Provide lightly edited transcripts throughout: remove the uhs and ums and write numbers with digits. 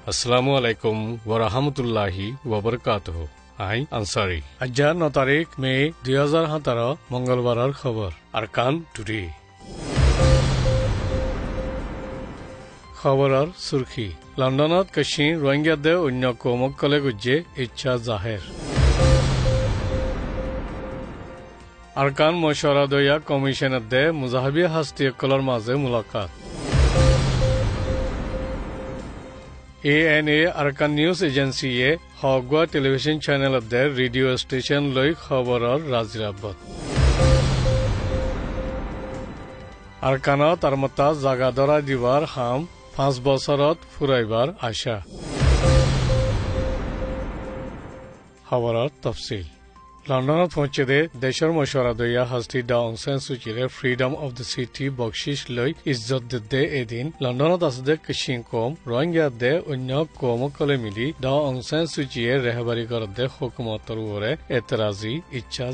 Assalamu alaikum wa rahmatullahi wa barakatuh. I Ansari. Ajjar 9 तारीख में 2017 मंगलवार खबर अरकान टुडे खबरर सुर्खी लंडनत कश्मीर रोहिंग्यादे अन्य कौमकले गुज्जे इच्छा जाहिर अरकान मशवरा दया कमिशनदे मुजाहिबी हस्तियकलर माजे मुलाकात ANA अरकान न्यूज एजेंसीए हगवा टेलीविजन चैनल दे रेडियो स्टेशन लई खबरर राजिराबत अरकानत अरमता जागादरा दिवार हाम 5 বছরত ফুরাইবার আশা খবরর তফসিল লন্ডনত পৌঁছে দেশের মশওয়ারা দইয়া হাস্তি ডা অং সান সুচিরে ফ্রিডম অফ দ্য সিটি বকশিস লই ইজ্জত দে এদিন লন্ডনত আছে কিসিং কম রোহিঙ্গা দে অন্য কম কলে মিলি ডা অং সান সুচিয়ে রেহবারি কর দে হুকুমতর উপরে এতরাজি ইচ্ছা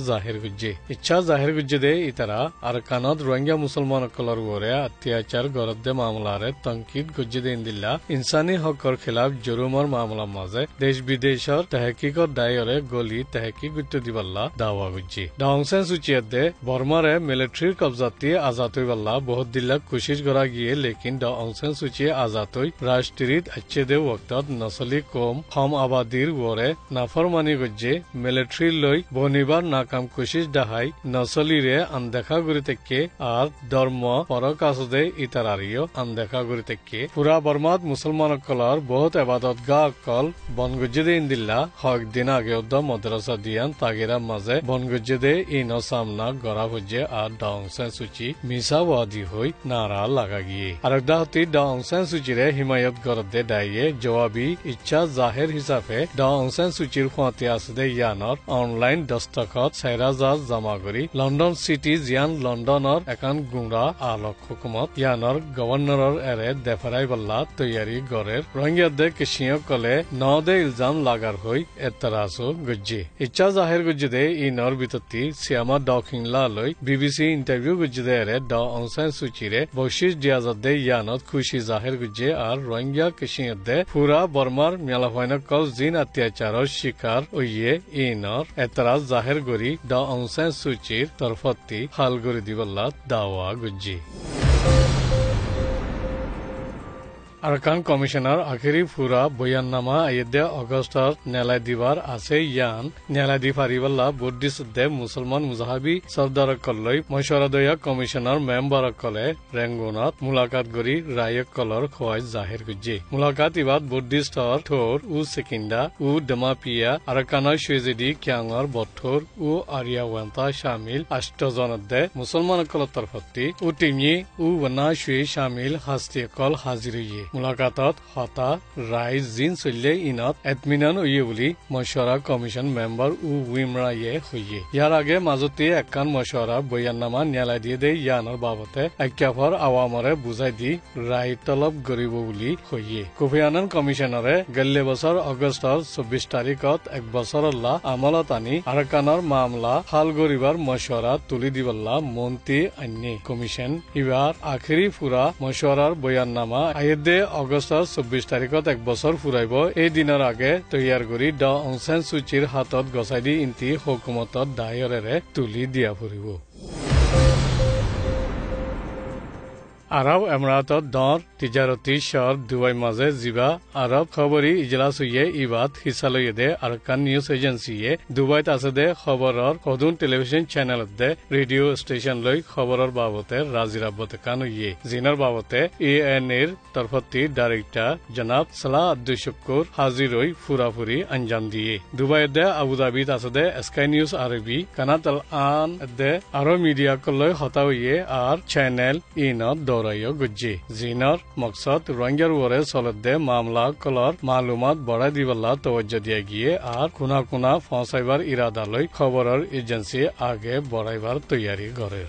জাহির গুজ্জে দে ইতারা আরকানত রোহিঙ্গা মুসলমান কলর উপরে অত্যাচার গরদ দে মামলারে তনকিদ গুজ্জে দে ইন্দিল্লা ইনসানি হকর খিলাফ জুরুমর মামলা মাঝে দেশ বিদেশর তহকিকর দায়রে গলি তহকিক গুত্ত दावा गुज्जी डा ऑंग सान सूची दे बर्मारे मिलिट्री कब्जाती आजाद हुई बहुत दिल्ला कोशिश करा गिए लेकिन डा ऑंग सान सूची आजाद हुई राष्ट्रीय अच्छे दे वक्त नसली कम हम आबादीर वरे नाफरमानी गुज्जे मिलिट्री लई बनिबार नाकाम कोशिश दहाई नसली रे अनदेखा गुरी तेके और धर्म परक आसदे इतारारियो अनदेखा गुरी तेके पूरा बर्मात मुसलमान कलर बहुत इबादत गाह कल बन गुज्जे दे इंदिल्ला हक दिन आगे मद्रासा दियान तागेरा माजे बनगुज्जे दे इनो सामना गरा हुज्जे और डा ऑंग सान सूची मिसावादी हुई नारा लगा गिए अरगदा हती डा ऑंग सान सूची रे हिमायत गरद दे दाइये जवाबी इच्छा जाहिर हिसाबे डा ऑंग सान सूचीर खुआते आसदे यानर ऑनलाइन दस्तखत सैराजाज जमा करी लंडन सिटी जियान लंडनर एकान गुंडा आलोक हुकुमत यानर गवर्नरर एरे देफराई बल्ला तैयारी गरेर रोहिंग्या दे किसियो कले नदे इल्जाम लागार हुई एतरासो गुज्जे इच्छा जाहिर गुज्जदे इनर बितती सियामा डॉकिंगला लई बीबीसी इंटरव्यू गुज्जदे रे डा ऑंग सान सूची रे बख्शिश दियाजदे यानत खुशी जाहिर गुज्जे और रोहिंग्या किसियदे पूरा बर्मार मेलाफाइना कल जिन अत्याचारर शिकार ओइये इनर एतराज जाहिर गरी डा ऑंग सान सूचीर तरफती हाल गरी दिबल्ला दावा गुज्जी अरकान कमिशनर आखिरी पूरा बयाननामा आयदे अगस्टर नेला दिवार आसे यान नेला दिफारिवल्ला बुद्धिस्ट दे मुसलमान मुजाहिबी सरदार कल्लई मशवरा दया कमिशनर मेंबर कले रेंगोनात मुलाकात गरी राय कलर खवाज जाहिर गुज्जे मुलाकात इबाद बुद्धिस्ट थोर उ सेकिंडा उ दमापिया अरकाना शेजेदी क्यांगर बथोर उ आर्या वंता शामिल 8 जन दे मुसलमान कल तरफती उ टिमनी उ वना शुए शामिल हस्ती कल हाजिरिये मुलाकातत हता राय जिन चल्ले इनत एडमिनान उये बुली मशवरा कमिशन मेंबर उ विमराये हुये यार आगे মাজতে একান मशवरा बयाननामा न्यायालय दिए दे यानर बाबते एक्याफर आवामरे बुझाई दी राय तलब गरिब बुली हुये कोफी आनान कमिशनरे गेल्ले बছর अगस्टर 24 तारिखत एक বছরল্লা আমলত আনি আৰকানৰ মামলা হাল গৰিবাৰ मशवरा তুলি দিবল্লা মন্ত্ৰী আইনে কমিশন ইবাৰ আখেৰি পুৰা मशवरार बयाननामा আইদে অগস্টৰ 24 তাৰিখত এক বছৰ ফুৰাইব এই দিনৰ আগে তৈয়াৰ কৰি ডা অং সান সূচীৰ হাতত গছাই দি ইন্তি হুকুমতত দায়ৰেৰে তুলি দিয়া ফুৰিব আরব এমরাতত দর তিজারতি শহর দুবাই মাঝে জিবা আরব খবরি ইজলাস হইয়ে ইবাদ হিসা লইয়ে দে আরকান নিউজ এজেন্সিয়ে দুবাইত আছে দে খবরর কদুন টেলিভিশন চ্যানেল দে রেডিও স্টেশন লই খবরর বাবতে রাজিরাবতে কান হইয়ে জিনার বাবতে এএনএর তরফতি ডাইরেক্টর জনাব সালাহ আব্দুল শুকুর হাজির হই ফুরাফুরি আঞ্জাম দিয়ে দুবাই দে আবুধাবিত আছে দে স্কাই নিউজ আরবি কানাত আল আন দে আরো মিডিয়া কলই হতা হইয়ে আর চ্যানেল ইনত दौरायो गुज्जी जीनर मकसद रोहिंग्यार वरे सलदे मामला कलर मालूमात बढ़ा दिबल्ला तवज्जो दिया गिए और कुना कुना फंसाइबार इरादा लई खबरर एजेंसी आगे बढ़ाइबार तैयारी करे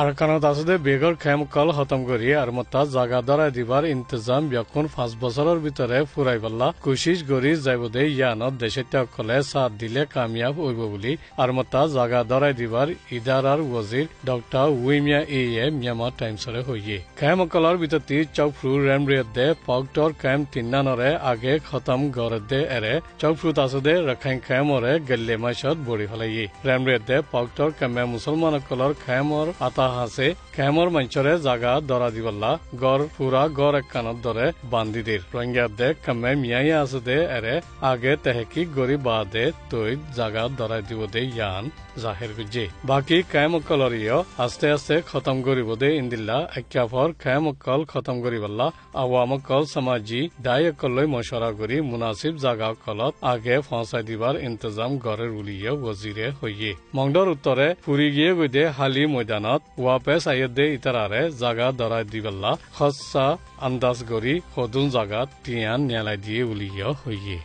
আরকানত আছে বেগর খেম কল খতম করি আর মতা জাগা দরাই দিবার ইন্তজাম যখন 5 বছরের ভিতরে ফুরাই পাল্লা কোশিশ করি যাইব দে ইয়ানত দেশে অকলে সাথ দিলে কামিয়াব হইব বলি আর মতা জাগা দরাই দিবার ইদারার ওয়াজির ডক্টর উইমিয়া এ মিয়ামা টাইমসরে হইয়ে খেম কলর ভিতরতি চৌফ্রু রেমরিয়ত দে পক্টর খেম তিন্নানরে আগে খতম গরত দে এরে চৌফ্রুত আছে দে রাখাইন খেমরে গেল্লে মাইশত বড়ি ফেলাইয়ে রেমরিয়ত দে পক্টর কেমে মুসলমান কলর খেমর আতা হাসে খেমর মঞ্চরে জাগা দরা দিবল্লা গড় পুরা গড় এক কানত ধরে বান্ধি দির রোহিঙ্গা দে কেমে মিয়াই আছে দে এরে আগে তেহেকি গরি বাদে তৈ জাগা দরাই দিব দে ইয়ান জাহির গুজে বাকি খেমকলরিয় আস্তে আস্তে খতম করিব দে ইন্দিল্লা একাফর খেমকল খতম করিবল্লা আওয়ামকল সমাজি দায়কলই মশরা করি মুনাসিব জাগা কলত আগে পৌঁছাই দিবার ইন্তজাম গড়ের উলিয়ে ওয়াজিরে হইয়ে মংডর উত্তরে ফুরি গিয়ে গইদে হালি ময়দানত ওয়াপেস আইয়দে ইতারারে জাগা দরাই দিবল্লা খসা আন্দাজ করি হদুন জাগা তিয়ান নেলাই দিয়ে উলিয়ে হইয়ে